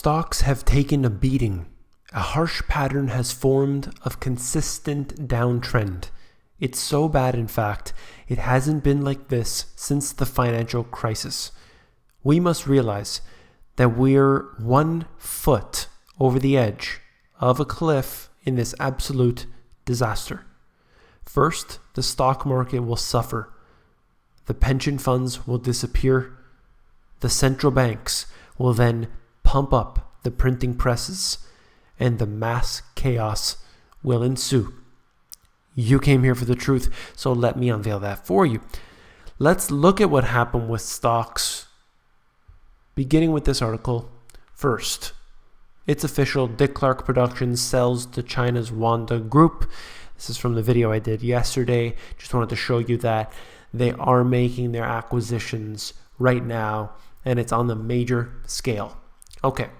Stocks have taken a beating. A harsh pattern has formed of consistent downtrend. It's so bad, in fact, it hasn't been like this since the financial crisis. We must realize that we're 1 foot over the edge of a cliff in this absolute disaster. First, the stock market will suffer. The pension funds will disappear. The central banks will then pump up the printing presses, and the mass chaos will ensue. You came here for the truth, so let me unveil that for you. Let's look at what happened with stocks, beginning with this article. First, it's official. Dick Clark Productions sells to China's Wanda Group. This is from the video I did yesterday. Just wanted to show you that they are making their acquisitions right now, and it's on the major scale. Okay.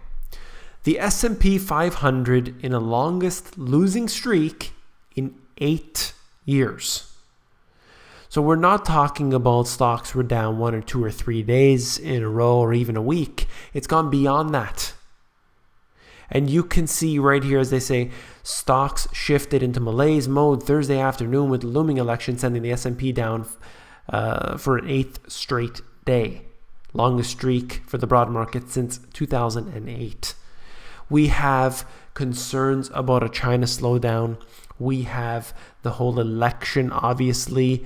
The S&P 500 in a longest losing streak in 8 years. So we're not talking about stocks were down 1 or 2 or 3 days in a row or even a week. It's gone beyond that. And you can see right here, as they say, stocks shifted into malaise mode Thursday afternoon with the looming election sending the S&P down for an 8th straight day. Longest streak for the broad market since 2008. We have concerns about a China slowdown. We have the whole election obviously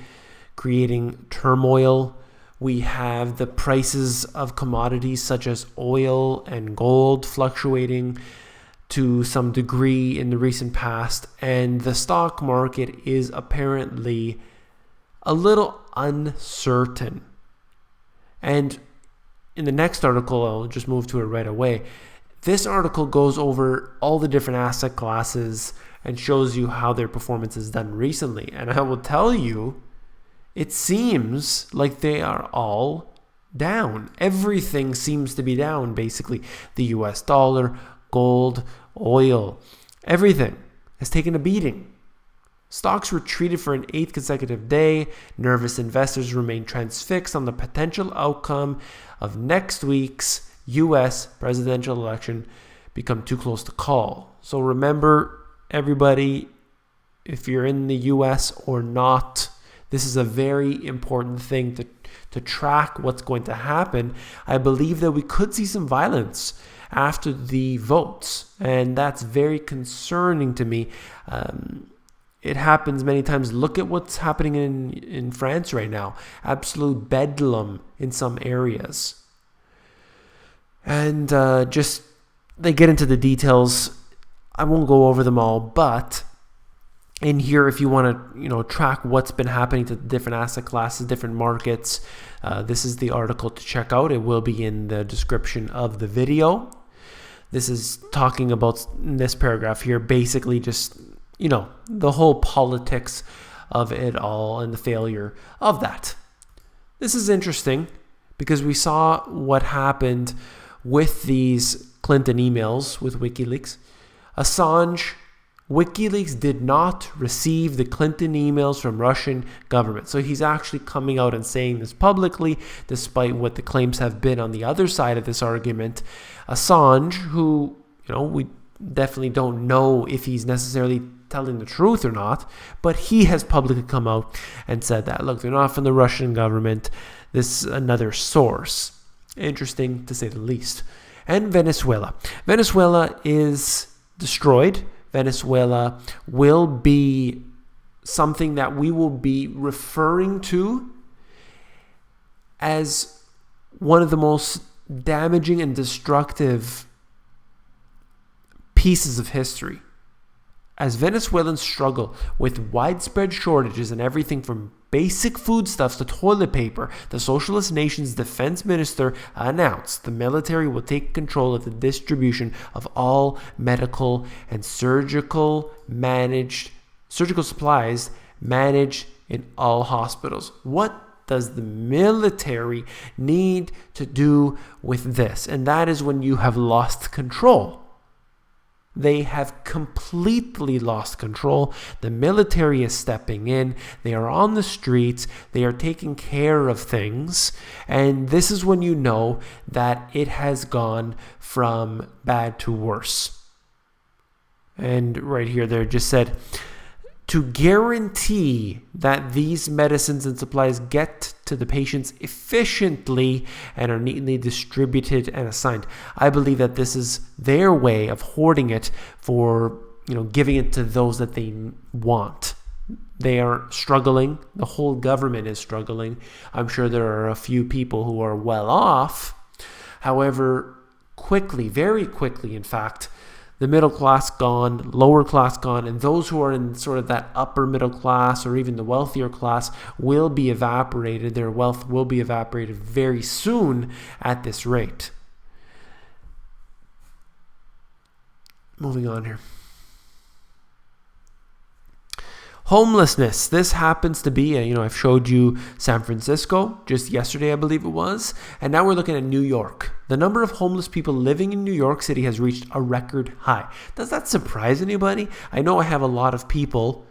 creating turmoil. We have the prices of commodities such as oil and gold fluctuating to some degree in the recent past. And the stock market is apparently a little uncertain. And in the next article, I'll just move to it right away. This article goes over all the different asset classes and shows you how their performance is done recently. And I will tell you, it seems like they are all down. Everything seems to be down, basically. The US dollar, gold, oil, everything has taken a beating. Stocks retreated for an 8th consecutive day. Nervous investors remain transfixed on the potential outcome of next week's U.S. presidential election become too close to call. So remember, everybody, if you're in the U.S. or not, this is a very important thing to track what's going to happen. I believe that we could see some violence after the votes, and that's very concerning to me. It happens many times. Look at what's happening in France right now. Absolute bedlam in some areas. And just they get into the details. I won't go over them all, but in here, if you want to track what's been happening to different asset classes, different markets, this is the article to check out. It will be in the description of the video. This is talking about, in this paragraph here, basically just the whole politics of it all and the failure of that. This is interesting because we saw what happened with these Clinton emails with WikiLeaks. Assange, WikiLeaks did not receive the Clinton emails from Russian government. So he's actually coming out and saying this publicly, despite what the claims have been on the other side of this argument. Assange, who, we definitely don't know if he's necessarily telling the truth or not, but he has publicly come out and said that, look, they're not from the Russian government. This is another source. Interesting to say the least. And Venezuela. Venezuela is destroyed. Venezuela will be something that we will be referring to as one of the most damaging and destructive pieces of history. As Venezuelans struggle with widespread shortages in everything from basic foodstuffs to toilet paper, the socialist nation's defense minister announced the military will take control of the distribution of all medical and surgical supplies managed in all hospitals. What does the military need to do with this? And that is when you have lost control. They have completely lost control. The military is stepping in. They are on the streets. They are taking care of things. And this is when you know that it has gone from bad to worse. And right here, they just said, to guarantee that these medicines and supplies get to the patients efficiently and are neatly distributed and assigned. I believe that this is their way of hoarding it for, giving it to those that they want. They are struggling. The whole government is struggling. I'm sure there are a few people who are well off. However, very quickly, in fact, the middle class gone, lower class gone, and those who are in sort of that upper middle class or even the wealthier class will be evaporated. Their wealth will be evaporated very soon at this rate. Moving on here. Homelessness. This happens to be, I've showed you San Francisco just yesterday, I believe it was. And now we're looking at New York. The number of homeless people living in New York City has reached a record high. Does that surprise anybody? I know I have a lot of people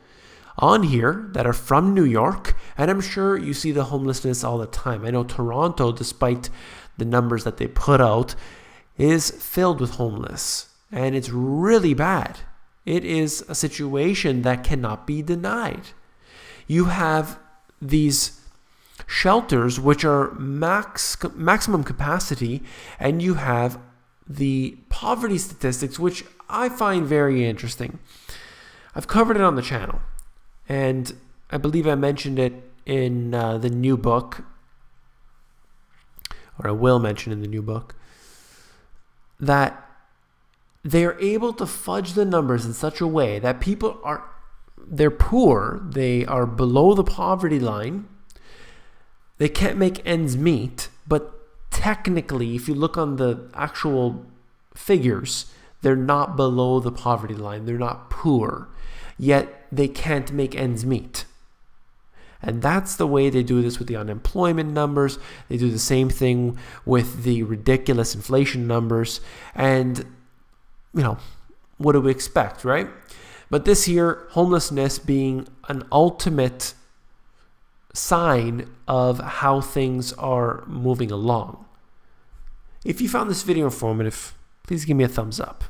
on here that are from New York, and I'm sure you see the homelessness all the time. I know Toronto, despite the numbers that they put out, is filled with homeless, and it's really bad. It is a situation that cannot be denied. You have these shelters which are maximum capacity, and you have the poverty statistics, which I find very interesting. I've covered it on the channel, and I believe I mentioned it in the new book, or I will mention in the new book, that they're able to fudge the numbers in such a way that they're poor, they are below the poverty line, they can't make ends meet, but technically, if you look on the actual figures, they're not below the poverty line, they're not poor, yet they can't make ends meet. And that's the way they do this with the unemployment numbers. They do the same thing with the ridiculous inflation numbers, and what do we expect, right? But this here, homelessness being an ultimate sign of how things are moving along. If you found this video informative, please give me a thumbs up.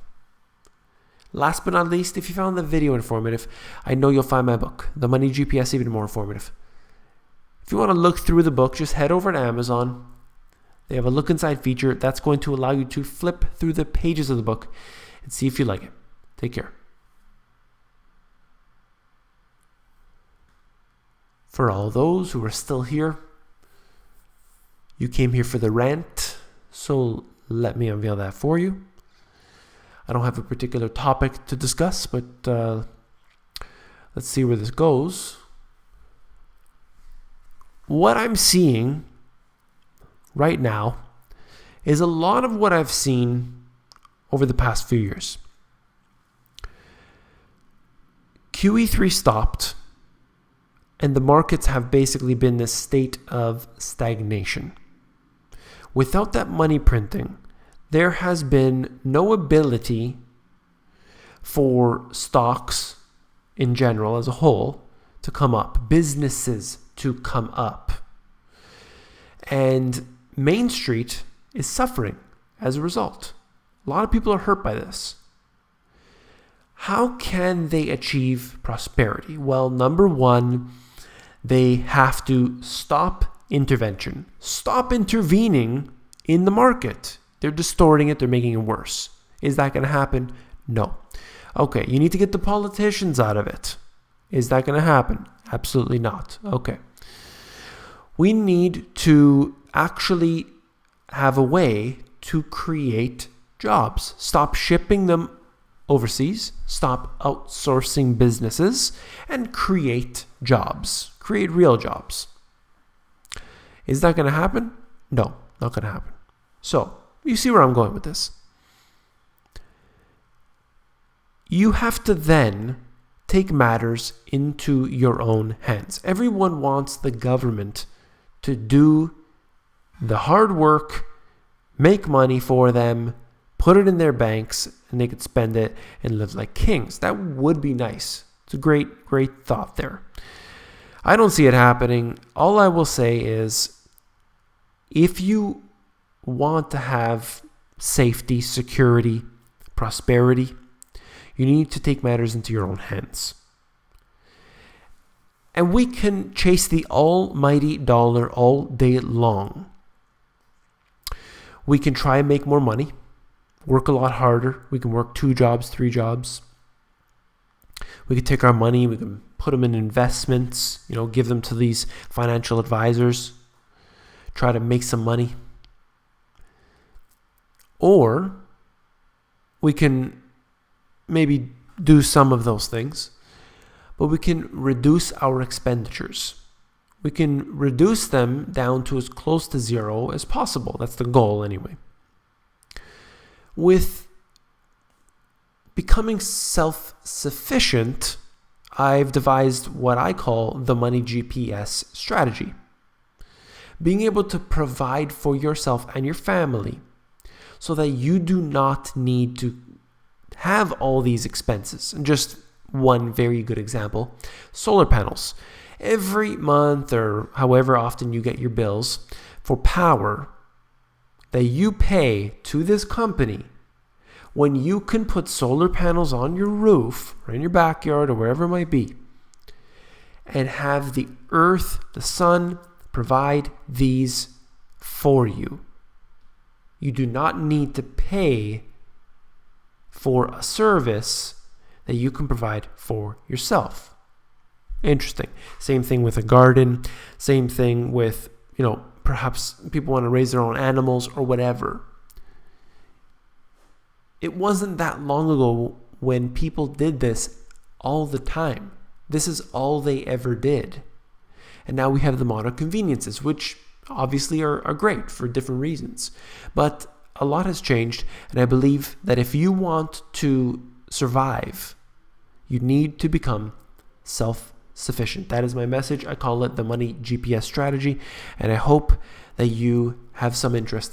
Last but not least, if you found the video informative, I know you'll find my book, The Money GPS, even more informative. If you want to look through the book, just head over to Amazon. They have a look inside feature that's going to allow you to flip through the pages of the book and see if you like it. Take care. For all those who are still here, you came here for the rant, so let me unveil that for you. I don't have a particular topic to discuss, but let's see where this goes. What I'm seeing right now is a lot of what I've seen over the past few years. QE3 stopped, and the markets have basically been this state of stagnation. Without that money printing, there has been no ability for stocks in general as a whole to come up, businesses to come up. And Main Street is suffering as a result. A lot of people are hurt by this. How can they achieve prosperity? Well, number one, they have to stop intervention. Stop intervening in the market. They're distorting it. They're making it worse. Is that going to happen? No. Okay, you need to get the politicians out of it. Is that going to happen? Absolutely not. Okay. We need to actually have a way to create jobs. Stop shipping them overseas. Stop outsourcing businesses and create jobs. Create real jobs. Is that going to happen? No, not going to happen. So, you see where I'm going with this. You have to then take matters into your own hands. Everyone wants the government to do the hard work, make money for them, put it in their banks, and they could spend it and live like kings. That would be nice. It's a great thought there. I don't see it happening. All I will say is, if you want to have safety, security, prosperity, you need to take matters into your own hands. And we can chase the almighty dollar all day long. We can try and make more money, work a lot harder. We can work 2 jobs, 3 jobs. We can take our money, we can put them in investments, give them to these financial advisors, try to make some money. Or we can maybe do some of those things, but we can reduce our expenditures. We can reduce them down to as close to zero as possible. That's the goal anyway. With becoming self-sufficient, I've devised what I call the money GPS strategy. Being able to provide for yourself and your family so that you do not need to have all these expenses. And just one very good example, solar panels. Every month or however often you get your bills for power that you pay to this company, when you can put solar panels on your roof or in your backyard or wherever it might be, and have the earth, the sun, provide these for you. You do not need to pay for a service that you can provide for yourself. Interesting. Same thing with a garden. Same thing with, perhaps people want to raise their own animals or whatever. It wasn't that long ago when people did this all the time. This is all they ever did. And now we have the modern conveniences, which obviously are great for different reasons. But a lot has changed, and I believe that if you want to survive, you need to become self-sufficient. That is my message. I call it the money GPS strategy, and I hope that you have some interest